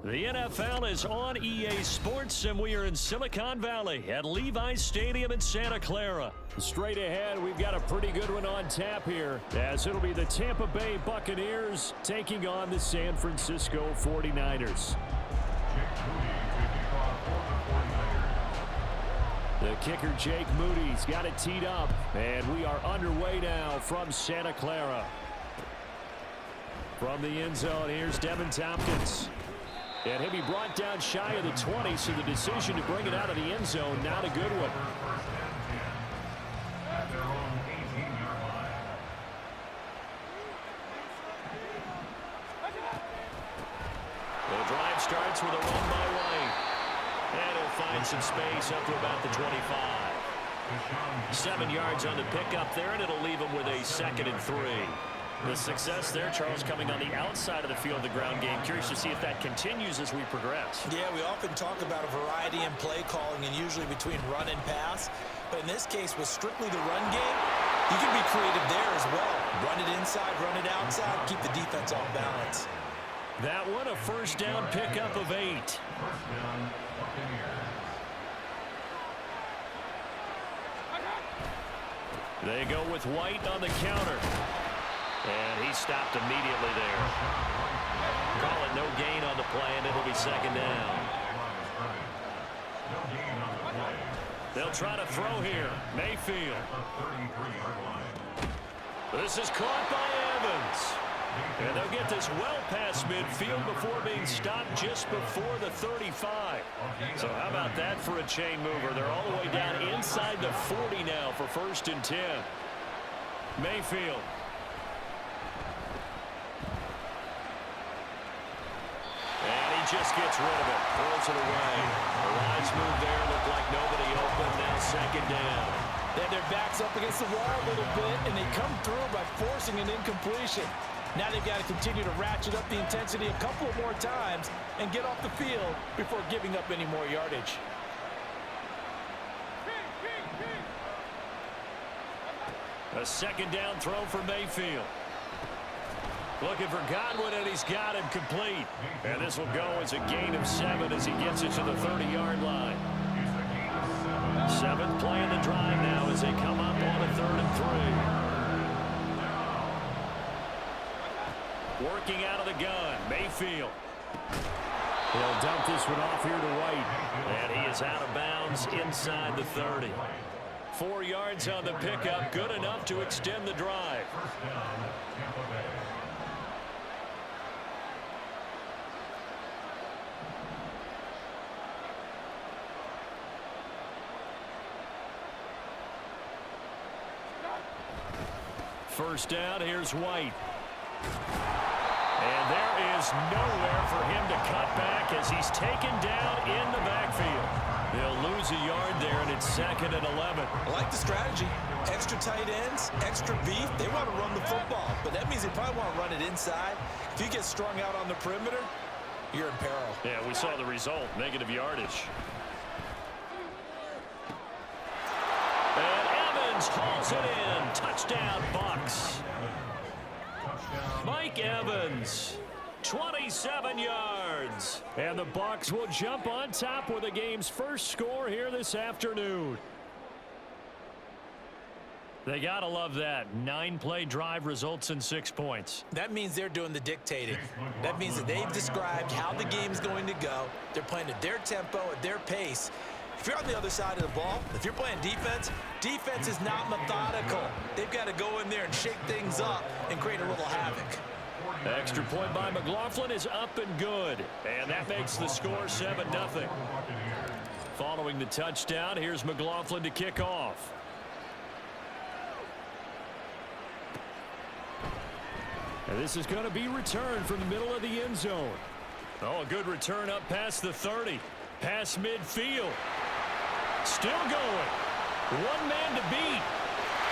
The NFL is on EA Sports, and we are in Silicon Valley at Levi's Stadium in Santa Clara. Straight ahead, we've got a pretty good one on tap here, as it'll be the Tampa Bay Buccaneers taking on the San Francisco 49ers. The kicker, Jake Moody's got it teed up, and we are underway now from Santa Clara. From the end zone, here's Devin Tompkins. And he'll be brought down shy of the 20, so the decision to bring it out of the end zone, not a good one. The drive starts with a run by White. And he'll find some space up to about the 25. 7 yards on the pickup there, and it'll leave him with a 2nd and 3. The success there, Charles, coming on the outside of the field, the ground game. Curious to see if that continues as we progress. Yeah, we often talk about a variety in play calling and usually between run and pass. But in this case, with strictly the run game, you can be creative there as well. Run it inside, run it outside, keep the defense off balance. That one, a first down pickup of 8. They go with White on the counter. And he stopped immediately there. Call it no gain on the play, and it'll be 2nd down. They'll try to throw here. Mayfield. This is caught by Evans. And they'll get this well past midfield before being stopped just before the 35. So how about that for a chain mover? They're all the way down inside the 40 now for 1st and 10. Mayfield. Just gets rid of it, throws it away. The wise move there, looked like nobody open, now 2nd down. They had their backs up against the wall a little bit, and they come through by forcing an incompletion. Now they've got to continue to ratchet up the intensity a couple of more times and get off the field before giving up any more yardage. A 2nd down throw for Mayfield. Looking for Godwin, and he's got him complete. And this will go as a gain of 7 as he gets it to the 30-yard line. 7th play in the drive now as they come up on a 3rd and 3. Working out of the gun, Mayfield. He'll dump this one off here to White. And he is out of bounds inside the 30. 4 yards on the pickup, good enough to extend the drive. First down, here's White. And there is nowhere for him to cut back as he's taken down in the backfield. They'll lose a yard there, and it's 2nd and 11. I like the strategy. Extra tight ends, extra beef. They want to run the football, but that means they probably want to run it inside. If you get strung out on the perimeter, you're in peril. Yeah, we saw the result, negative yardage. And Evans hauls it in. Touchdown, Bucs. Mike Evans, 27 yards. And the Bucs will jump on top with the game's first score here this afternoon. They got to love that. 9-play drive results in 6 points. That means they're doing the dictating. That means that they've described how the game's going to go. They're playing at their tempo, at their pace. If you're on the other side of the ball, if you're playing defense, defense is not methodical. They've got to go in there and shake things up and create a little havoc. Extra point by McLaughlin is up and good. And that makes the score 7-0. Following the touchdown, here's McLaughlin to kick off. And this is going to be returned from the middle of the end zone. Oh, a good return up past the 30. Past midfield. Still going. One man to beat.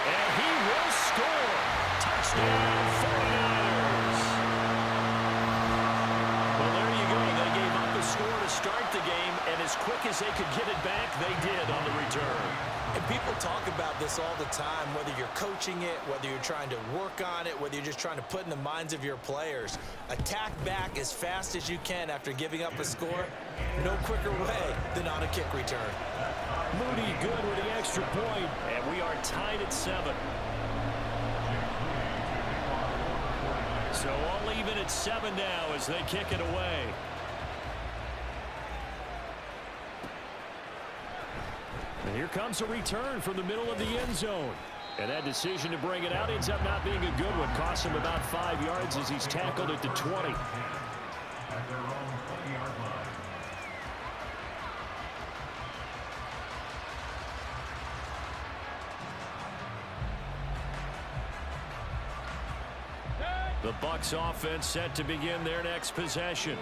And he will score. Touchdown, 49ers. Well, there you go. They gave up the score to start the game, and as quick as they could get it back, they did on the return. And people talk about this all the time, whether you're coaching it, whether you're trying to work on it, whether you're just trying to put in the minds of your players. Attack back as fast as you can after giving up a score. No quicker way than on a kick return. Moody good with the extra point, and we are tied at 7. So all even at 7 now as they kick it away. And here comes a return from the middle of the end zone. And that decision to bring it out ends up not being a good one. Costs him about 5 yards as he's tackled at the 20. The Bucs offense set to begin their next possession.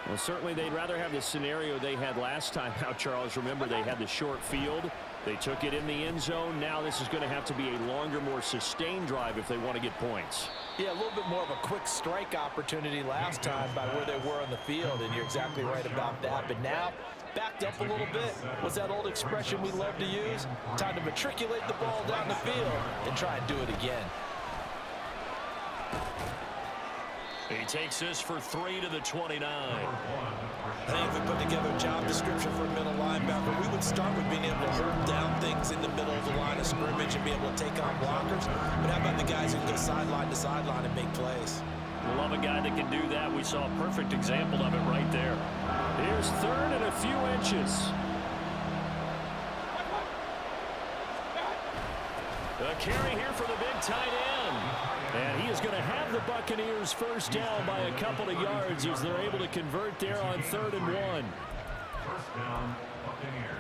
Well, certainly they'd rather have the scenario they had last time out, Charles. Remember, they had the short field. They took it in the end zone. Now this is going to have to be a longer, more sustained drive if they want to get points. Yeah, a little bit more of a quick strike opportunity last time by where they were on the field, and you're exactly right about that. But now, backed up a little bit. What's that old expression we love to use? Time to matriculate the ball down the field and try and do it again. He takes this for 3 to the 29. I think if we put together a job description for a middle linebacker, we would start with being able to hold down things in the middle of the line of scrimmage and be able to take on blockers. But how about the guys who can go sideline to sideline and make plays? Love a guy that can do that. We saw a perfect example of it right there. Here's 3rd and a few inches. A carry here for the big tight end. And he is going to have the Buccaneers first down by a couple of yards as they're able to convert there on 3rd and 1. First down, Buccaneers.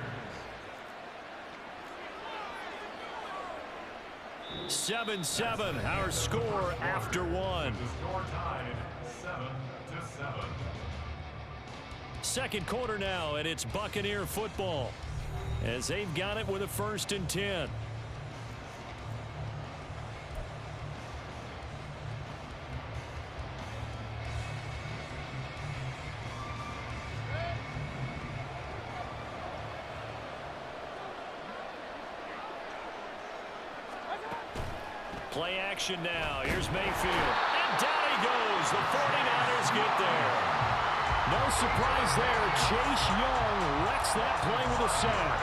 7-7, our score after 1. The score tied 7-7. Second quarter now, and it's Buccaneer football as they've got it with a 1st and 10. Play action now. Here's Mayfield. And down he goes. The 49ers get there. No surprise there. Chase Young wrecks that play with a sack.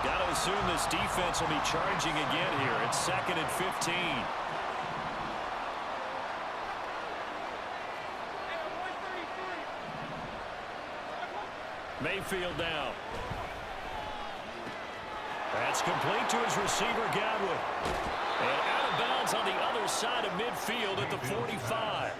Got to assume this defense will be charging again here. It's 2nd and 15. Mayfield now. That's complete to his receiver, Godwin. And out of bounds on the other side of midfield at the 45.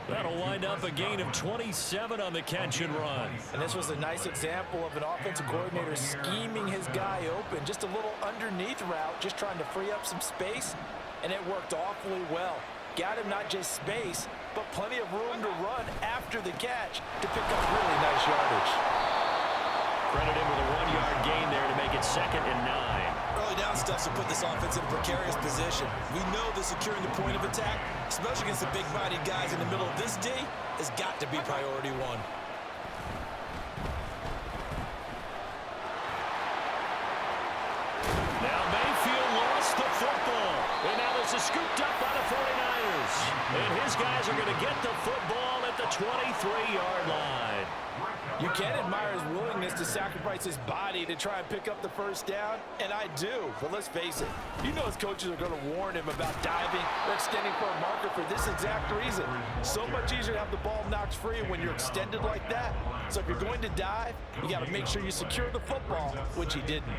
That'll wind up a gain of 27 on the catch and run. And this was a nice example of an offensive coordinator scheming his guy open. Just a little underneath route, just trying to free up some space, and it worked awfully well. Got him not just space, but plenty of room to run after the catch to pick up really nice yardage. Credit him with a 1-yard gain there to make it 2nd and 9. Early down stuff to put this offense in a precarious position. We know that securing the point of attack, especially against the big-bodied guys in the middle of this D, has got to be priority 1. Now Mayfield lost the football. And now this is scooped up by the 49ers. And his guys are going to get the football at the 23-yard line. You can admire his willingness to sacrifice his body to try and pick up the first down, and I do. But let's face it, you know his coaches are going to warn him about diving or extending for a marker for this exact reason. So much easier to have the ball knocked free when you're extended like that. So if you're going to dive, you got to make sure you secure the football, which he didn't.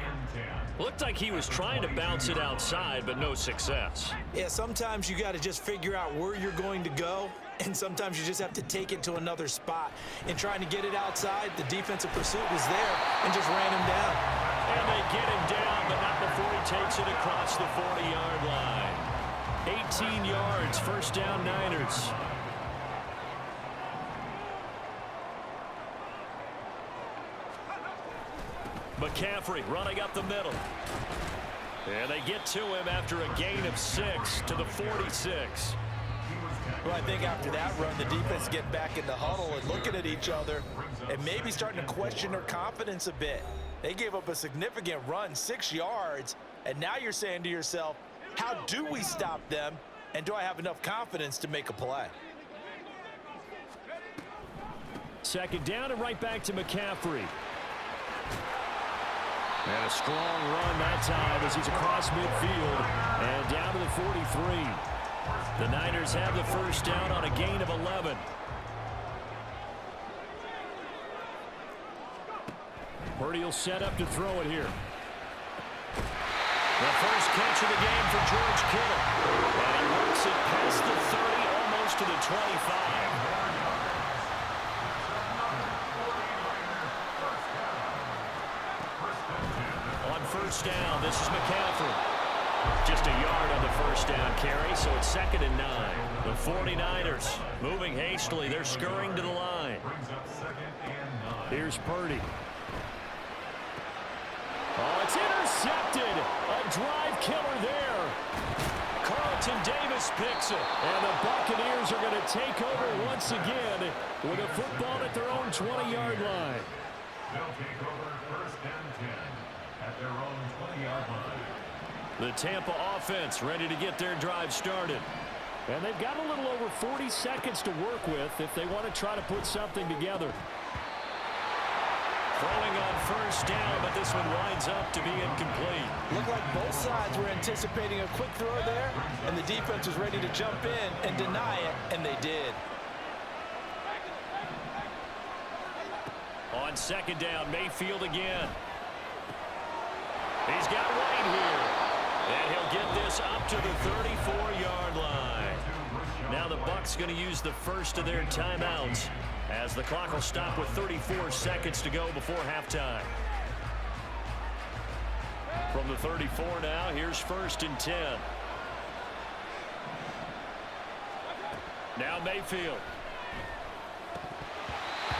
Looked like he was trying to bounce it outside, but no success. Yeah, sometimes you got to just figure out where you're going to go, and sometimes you just have to take it to another spot. In trying to get it outside, the defensive pursuit was there and just ran him down. And they get him down, but not before he takes it across the 40-yard line. 18 yards, first down Niners. McCaffrey running up the middle. And they get to him after a gain of 6 to the 46. Well, I think after that run, the defense get back in the huddle and looking at each other and maybe starting to question their confidence a bit. They gave up a significant run, 6 yards, and now you're saying to yourself, how do we stop them, and do I have enough confidence to make a play? Second down and right back to McCaffrey. And a strong run that time as he's across midfield and down to the 43. The Niners have the first down on a gain of 11. Purdy will set up to throw it here. The first catch of the game for George Kittle. And he works it past the 30, almost to the 25. On first down, this is McCaffrey. Just a yard on the first down carry, so it's 2nd and 9. The 49ers moving hastily. They're scurrying to the line. Here's Purdy. Oh, it's intercepted. A drive killer there. Carlton Davis picks it. And the Buccaneers are going to take over once again with a football at their own 20-yard line. They'll take over 1st and 10 at their own 20-yard line. The Tampa offense ready to get their drive started. And they've got a little over 40 seconds to work with if they want to try to put something together. Throwing on first down, but this one winds up to be incomplete. Looked like both sides were anticipating a quick throw there, and the defense was ready to jump in and deny it, and they did. On 2nd down, Mayfield again. He's got White here. And he'll get this up to the 34-yard line. Now the Bucs going to use the first of their timeouts as the clock will stop with 34 seconds to go before halftime. From the 34 now, here's 1st and 10. Now Mayfield.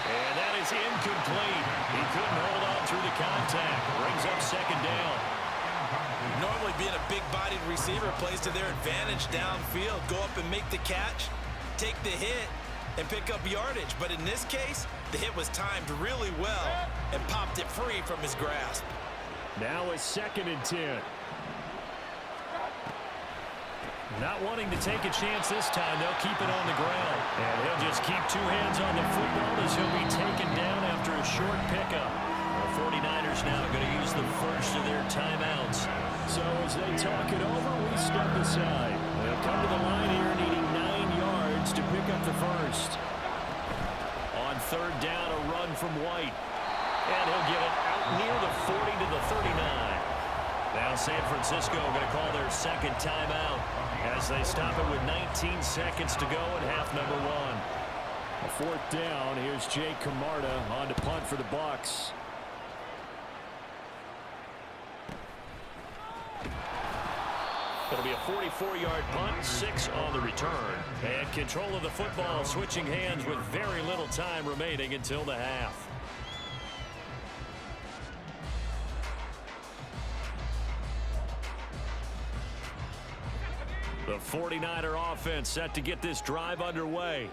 And that is incomplete. He couldn't hold on through the contact. Brings up 2nd down. Normally being a big-bodied receiver plays to their advantage downfield. Go up and make the catch, take the hit, and pick up yardage. But in this case, the hit was timed really well and popped it free from his grasp. Now it's 2nd and 10. Not wanting to take a chance this time, they'll keep it on the ground. And he'll just keep 2 hands on the football as he'll be taken down after a short pickup. The 49ers now going to use the first of their timeouts. So as they talk it over, we step aside. They'll come to the line here needing 9 yards to pick up the first. On 3rd down, a run from White. And he'll get it out near the 40 to the 39. Now San Francisco going to call their 2nd timeout as they stop it with 19 seconds to go in half number 1. A 4th down. Here's Jake Camarda on to punt for the Bucs. It'll be a 44-yard punt, 6 on the return. And control of the football switching hands with very little time remaining until the half. The 49er offense set to get this drive underway.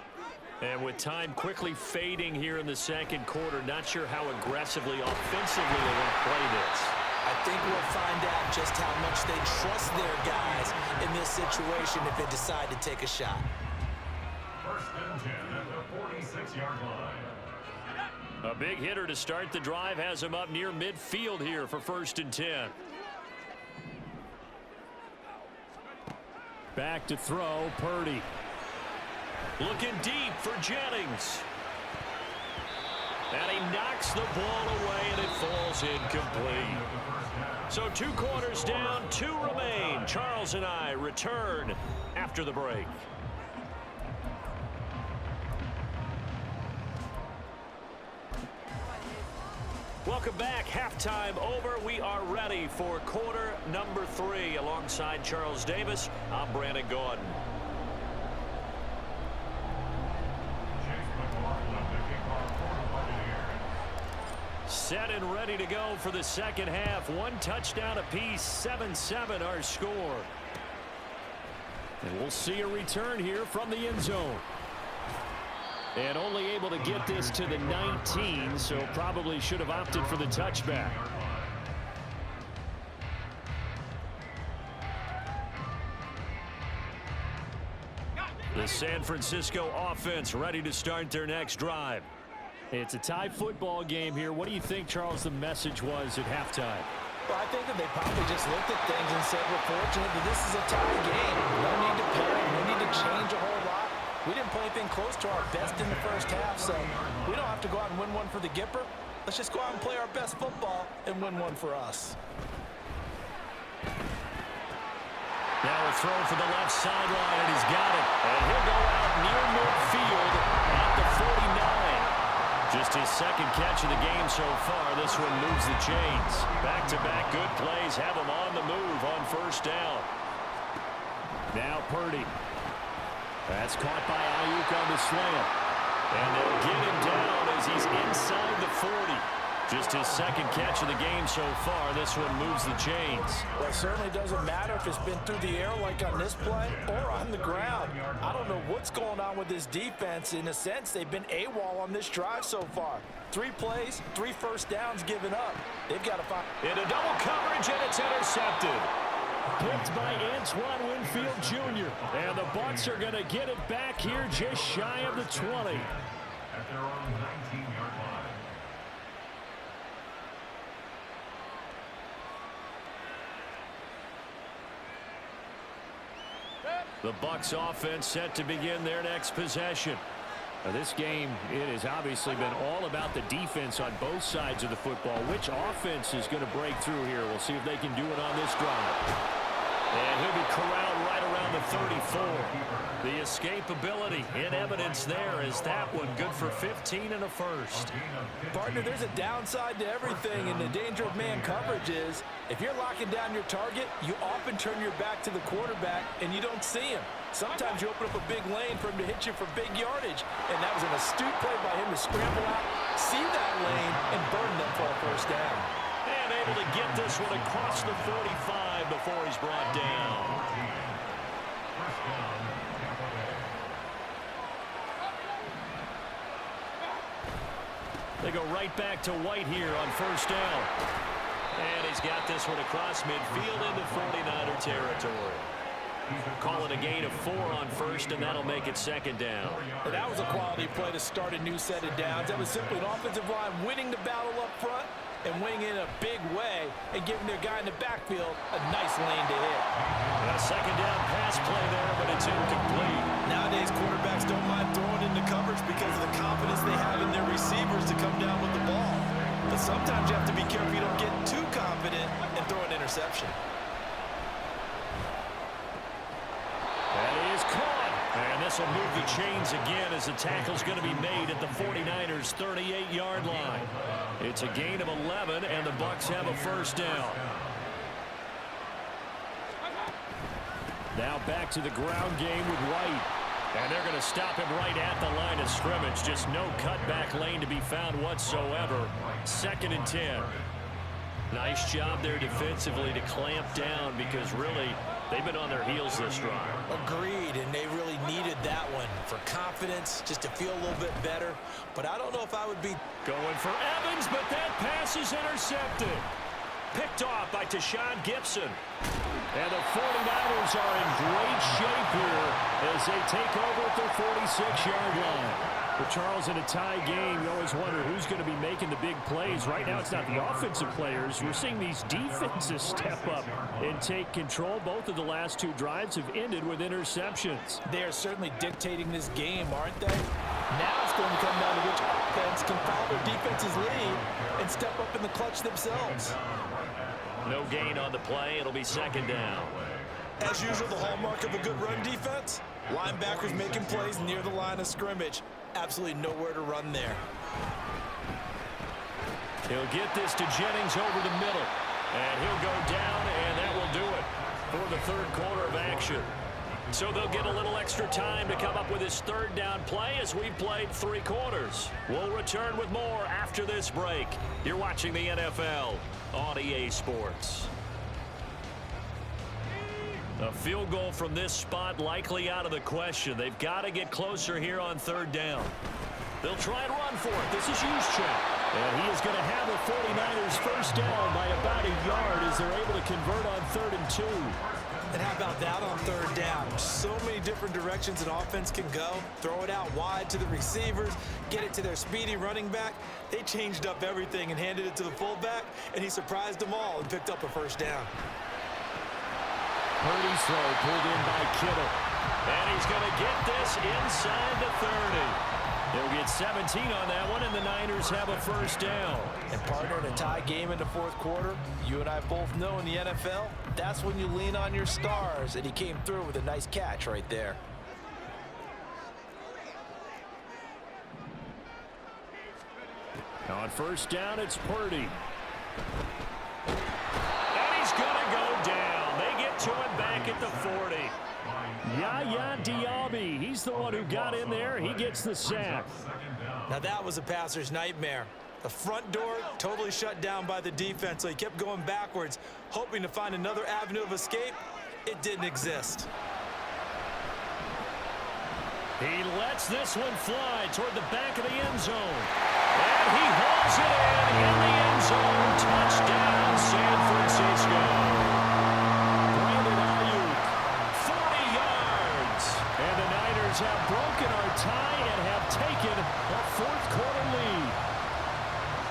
And with time quickly fading here in the 2nd quarter, not sure how aggressively, offensively they want to play this. I think we'll find out just how much they trust their guys in this situation if they decide to take a shot. 1st and 10 at the 46-yard line. A big hitter to start the drive has him up near midfield here for 1st and 10. Back to throw, Purdy. Looking deep for Jennings. And he knocks the ball away, and it falls incomplete. So 2 quarters down, 2 remain. Charles and I return after the break. Welcome back. Halftime over. We are ready for quarter number 3. Alongside Charles Davis, I'm Brandon Gordon. Set and ready to go for the 2nd half. 1 touchdown apiece, 7-7 our score. And we'll see a return here from the end zone. And only able to get this to the 19, so probably should have opted for the touchback. The San Francisco offense ready to start their next drive. It's a tie football game here. What do you think, Charles, the message was at halftime? Well, I think that they probably just looked at things and said, we're fortunate that this is a tie game. No need to panic. No need to change a whole lot. We didn't play anything close to our best in the first half, so we don't have to go out and win one for the Gipper. Let's just go out and play our best football and win one for us. Now a throw for the left sideline, and he's got it. And he'll go out near midfield at the 49. Just his second catch of the game so far. This one moves the chains. Back-to-back good plays have him on the move on first down. Now Purdy. That's caught by Ayuk on the slant. And they'll get him down as he's inside the 40. Just his second catch of the game so far. This one moves the chains. Well, it certainly doesn't matter if it's been through the air like on this play or on the ground. I don't know what's going on with this defense. In a sense, they've been AWOL on this drive so far. 3 plays, 3 first downs given up. They've got to find... Into double coverage, and it's intercepted. Picked by Antoine Winfield Jr. And the Bucs are going to get it back here just shy of the 20. At their own 19-yard line. The Bucs offense set to begin their next possession. Now this game, it has obviously been all about the defense on both sides of the football. Which offense is going to break through here? We'll see if they can do it on this drive. And he'll be corralled right around the 34. The escapability in evidence there is that one good for 15 and a first. Partner, there's a downside to everything, and the danger of man coverage is if you're locking down your target, you often turn your back to the quarterback and you don't see him. Sometimes you open up a big lane for him to hit you for big yardage, and that was an astute play by him to scramble out, see that lane, and burn them for a first down. And able to get this one across the 45 before he's brought down. They go right back to White here on first down. And he's got this one across midfield into 49er territory. Call it a gain of 4 on first, and that'll make it second down. And that was a quality play to start a new set of downs. That was simply an offensive line winning the battle up front and winning in a big way and giving their guy in the backfield a nice lane to hit. A second down pass play there, but it's incomplete. Nowadays, quarterbacks don't mind throwing into coverage because of the confidence they have in their receivers to come down with the ball. But sometimes you have to be careful you don't get too confident and throw an interception. That is caught. And this will move the chains again as the tackle's going to be made at the 49ers' 38-yard line. It's a gain of 11, and the Bucs have a first down. Now back to the ground game with White. And they're going to stop him right at the line of scrimmage. Just no cutback lane to be found whatsoever. 2nd and 10. Nice job there defensively to clamp down because really they've been on their heels this drive. Agreed, and they really needed that one for confidence, just to feel a little bit better. But I don't know if I would be going for Evans, but that pass is intercepted. Picked off by Tashawn Gibson. And the 49ers are in great shape here as they take over at their 46-yard line. But Charles, in a tie game, you always wonder who's going to be making the big plays. Right now, it's not the offensive players. We're seeing these defenses step up and take control. Both of the last 2 drives have ended with interceptions. They are certainly dictating this game, aren't they? Now it's going to come down to which offense can follow their defense's lead and step up in the clutch themselves. No gain on the play. It'll be second down. As usual, the hallmark of a good run defense, linebackers making plays near the line of scrimmage. Absolutely nowhere to run there. He'll get this to Jennings over the middle. And he'll go down, and that will do it for the 3rd quarter of action. So they'll get a little extra time to come up with his 3rd down play as we've played 3 quarters. We'll return with more after this break. You're watching the NFL on EA Sports. A field goal from this spot likely out of the question. They've got to get closer here on third down. They'll try and run for it. This is Juszczyk. And he is going to have the 49ers first down by about a yard as they're able to convert on 3rd and 2. And how about that on third down? So many different directions an offense can go. Throw it out wide to the receivers, get it to their speedy running back. They changed up everything and handed it to the fullback, and he surprised them all and picked up a first down. Purdy's throw pulled in by Kittle. And he's going to get this inside the 30. They'll get 17 on that one, and the Niners have a first down. And partner, in a tie game in the fourth quarter, you and I both know in the NFL, that's when you lean on your stars, and he came through with a nice catch right there. On first down, it's Purdy. And he's going to go down. They get to him back at the 40. Yaya Diaby, he's the one who got in there. He gets the sack. Now that was a passer's nightmare. The front door totally shut down by the defense, so he kept going backwards, hoping to find another avenue of escape. It didn't exist. He lets this one fly toward the back of the end zone. And he hauls it in the end zone. Touchdown, San Francisco. Have broken our tie and have taken a fourth-quarter lead.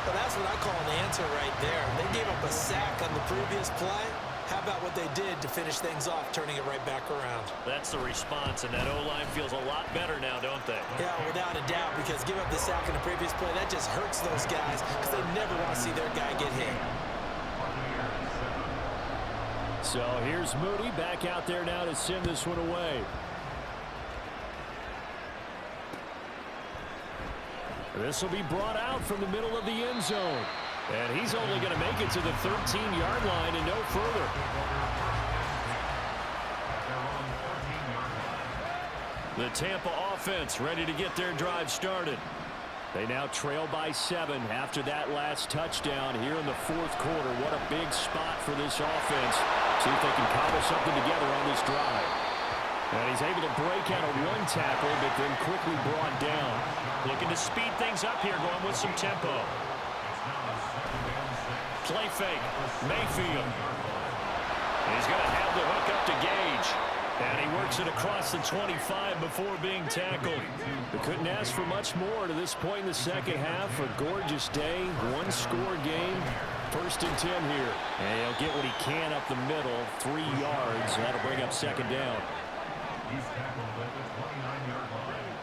Well, that's what I call an answer right there. They gave up a sack on the previous play. How about what they did to finish things off, turning it right back around? That's the response, and that O-line feels a lot better now, don't they? Yeah, without a doubt, because give up the sack in the previous play, that just hurts those guys because they never want to see their guy get hit. So here's Moody back out there now to send this one away. This will be brought out from the middle of the end zone. And he's only going to make it to the 13-yard line and no further. The Tampa offense ready to get their drive started. They now trail by 7 after that last touchdown here in the fourth quarter. What a big spot for this offense. See if they can cobble something together on this drive. And he's able to break out a one tackle, but then quickly brought down. Looking to speed things up here, going with some tempo. Play fake, Mayfield. He's going to have the hook up to Gage. And he works it across the 25 before being tackled. We couldn't ask for much more to this point in the second half. A gorgeous day, one-score game. 1st and 10 here. And he'll get what he can up the middle, 3 yards. That'll bring up second down. He's tackled at the 29-yard line.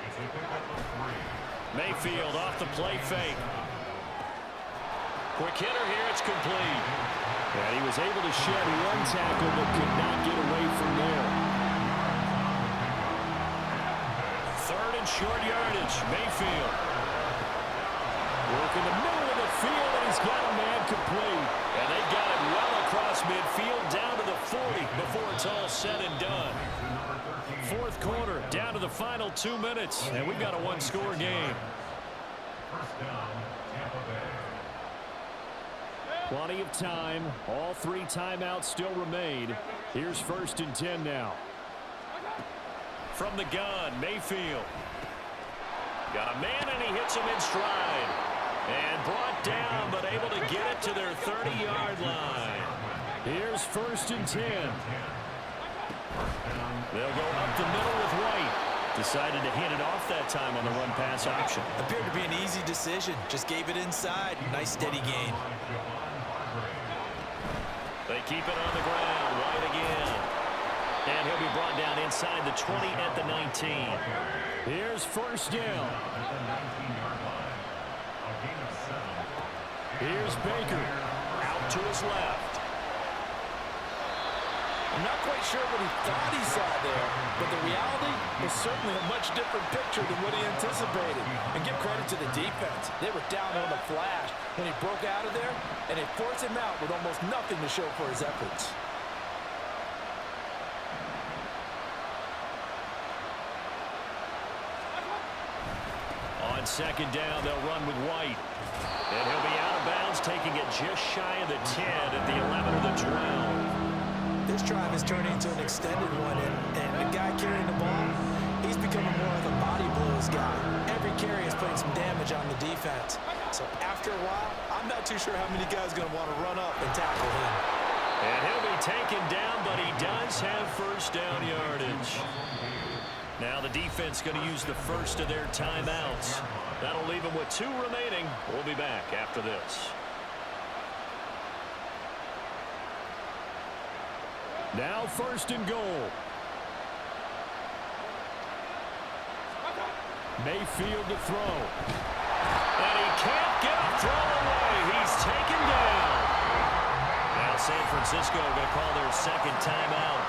It's a pickup of 3. Mayfield off the play fake. Quick hitter here, it's complete. And he was able to shed one tackle, but could not get away from there. 3rd and short yardage, Mayfield. Work in the middle of the field, and he's got a man complete. And they got it well across midfield, down to the 40 before it's all said and done. Fourth quarter, down to the final 2 minutes, and we've got a one-score game. First down, Tampa Bay. Plenty of time. All 3 timeouts still remain. Here's 1st and 10 now. From the gun, Mayfield. Got a man, and he hits him in stride. And brought down, but able to get it to their 30-yard line. Here's 1st and 10. They'll go up the middle with White. Decided to hand it off that time on the run-pass option. Appeared to be an easy decision. Just gave it inside. Nice steady gain. They keep it on the ground. White again. And he'll be brought down inside the 20 at the 19. Here's 1st down. Here's Baker. Out to his left. I'm not quite sure what he thought he saw there, but the reality is certainly a much different picture than what he anticipated. And give credit to the defense. They were down on the flash when he broke out of there, and they forced him out with almost nothing to show for his efforts. On 2nd down, they'll run with White. And he'll be out of bounds, taking it just shy of the 10 at the 11 or the 12. They're this drive is turning into an extended one, and the guy carrying the ball, he's becoming more of a body blows guy. Every carry is putting some damage on the defense. So after a while, I'm not too sure how many guys are going to want to run up and tackle him. And he'll be taken down, but he does have first down yardage. Now the defense going to use the first of their timeouts. That'll leave them with 2 remaining. We'll be back after this. Now first and goal. Mayfield to throw. And he can't get a throw away. He's taken down. Now San Francisco going to call their second timeout.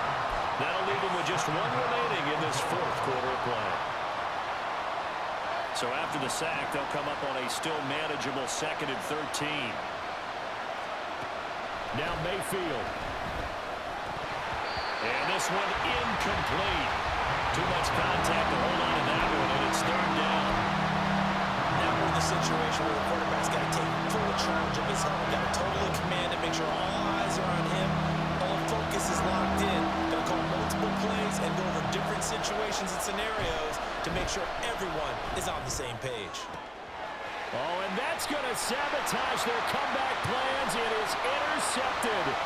That'll leave them with just 1 remaining in this 4th quarter of play. So after the sack, they'll come up on a still manageable 2nd and 13. Now Mayfield. And this one incomplete. Too much contact to hold on to that one, and it's 3rd down. Now we're in the situation where the quarterback's got to take full charge of his helmet. Got to totally command it, make sure all eyes are on him. All focus is locked in. Got to call multiple plays and go over different situations and scenarios to make sure everyone is on the same page. Oh, and that's going to sabotage their comeback plans. It is intercepted.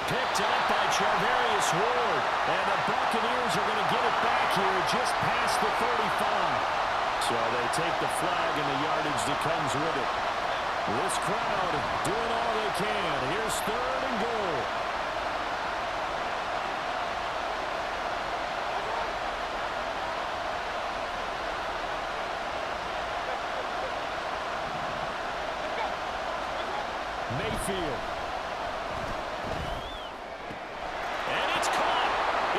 Picked up by Charvarius Ward. And the Buccaneers are going to get it back here just past the 35. So they take the flag and the yardage that comes with it. This crowd doing all they can. Here's 3rd and goal. Mayfield. And it's caught.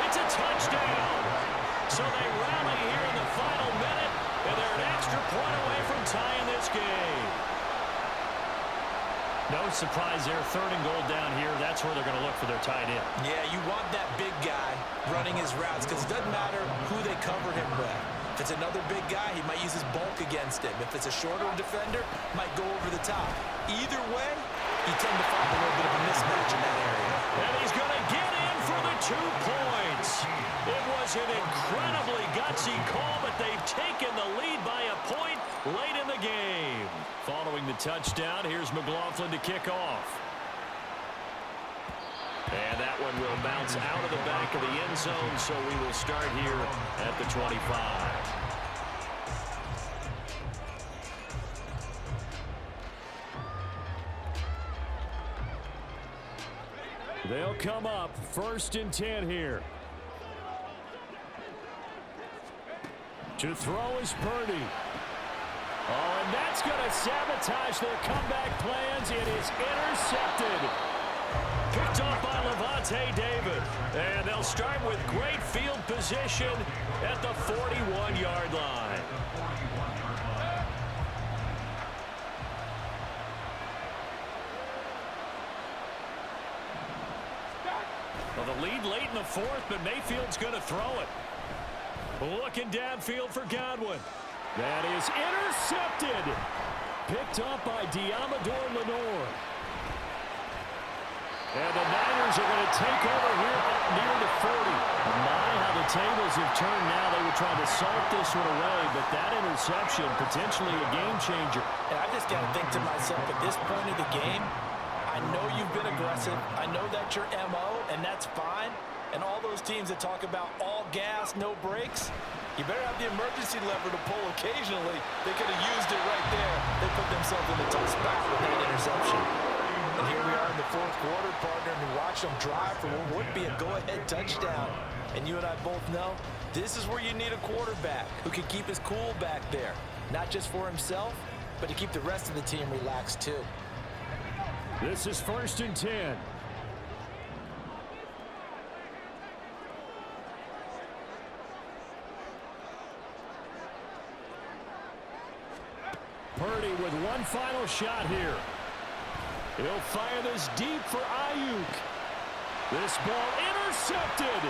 It's a touchdown. So they rally here in the final minute, and they're an extra point away from tying this game. No surprise there. 3rd and goal down here. That's where they're going to look for their tight end. Yeah, you want that big guy running his routes because it doesn't matter who they cover him with. If it's another big guy, he might use his bulk against him. If it's a shorter defender, might go over the top. Either way, you tend to find a little bit of a mismatch in that area. And he's going to get in for the 2 points. It was an incredibly gutsy call, but they've taken the lead by a point late in the game. Following the touchdown, here's McLaughlin to kick off. And that one will bounce out of the back of the end zone, so we will start here at the 25. They'll come up 1st and 10 here. To throw is Purdy. Oh, and that's going to sabotage their comeback plans. It is intercepted. Picked off by Levante David. And they'll start with great field position at the 41-yard line. Well, the lead late in the 4th, but Mayfield's going to throw it. Looking downfield for Godwin. That is intercepted. Picked up by Diamador Lenore. And the Niners are going to take over here up near the 40. My, how the tables have turned now. They were trying to salt this one away, but that interception, potentially a game changer. And I just got to think to myself, at this point of the game, I know you've been aggressive. I know that's your MO, and that's fine. And all those teams that talk about all gas, no brakes, you better have the emergency lever to pull occasionally. They could have used it right there. They put themselves in a tough spot with that interception. And here we are in the 4th quarter, partner, and we watch them drive for what would be a go-ahead touchdown. And you and I both know this is where you need a quarterback who can keep his cool back there. Not just for himself, but to keep the rest of the team relaxed too. This is 1st and 10. Purdy with one final shot here. He'll fire this deep for Ayuk. This ball intercepted.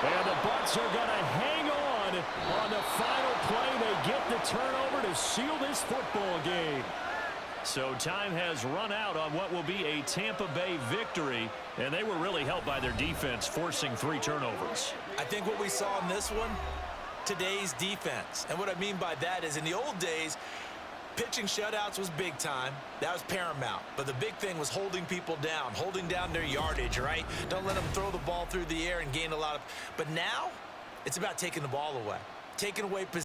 And the Bucs are going to hang on the final play. They get the turnover to seal this football game. So time has run out on what will be a Tampa Bay victory, and they were really helped by their defense forcing 3 turnovers. I think what we saw in this one, today's defense. And what I mean by that is in the old days, pitching shutouts was big time. That was paramount. But the big thing was holding people down, holding down their yardage, right? Don't let them throw the ball through the air and gain a lot of... But now, it's about taking the ball away, taking away possession.